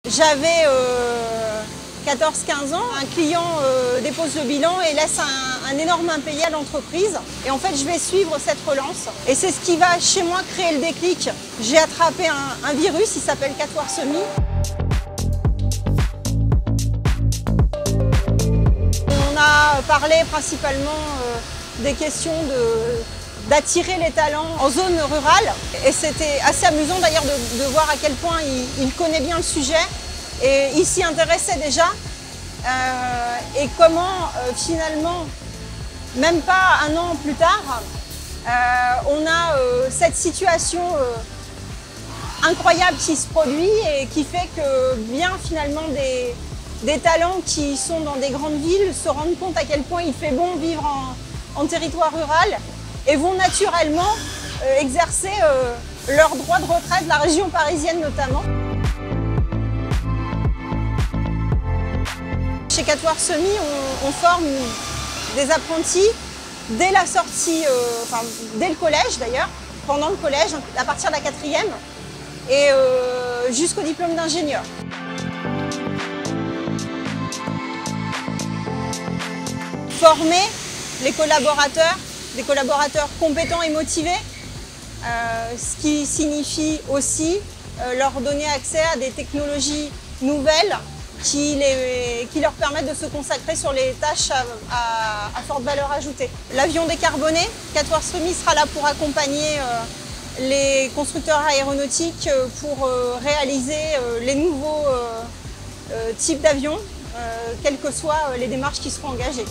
J'avais 14-15 ans, un client dépose le bilan et laisse un énorme impayé à l'entreprise. Et en fait, je vais suivre cette relance. Et c'est ce qui va, chez moi, créer le déclic. J'ai attrapé un virus, il s'appelle Catwarsemie. On a parlé principalement des questions d'attirer les talents en zone rurale. Et c'était assez amusant d'ailleurs de voir à quel point il connaît bien le sujet et il s'y intéressait déjà. Et comment finalement, même pas un an plus tard, on a cette situation incroyable qui se produit et qui fait que bien finalement des talents qui sont dans des grandes villes se rendent compte à quel point il fait bon vivre en territoire rural et vont naturellement exercer leur droit de retraite, la région parisienne notamment. Chez Catwarsemie, on forme des apprentis dès la sortie, dès le collège d'ailleurs, pendant le collège, à partir de la 4e et jusqu'au diplôme d'ingénieur. Former les collaborateurs, des collaborateurs compétents et motivés, ce qui signifie aussi leur donner accès à des technologies nouvelles qui leur permettent de se consacrer sur les tâches à forte valeur ajoutée. L'avion décarboné, Catwarsemie sera là pour accompagner les constructeurs aéronautiques pour réaliser les nouveaux types d'avions, quelles que soient les démarches qui seront engagées.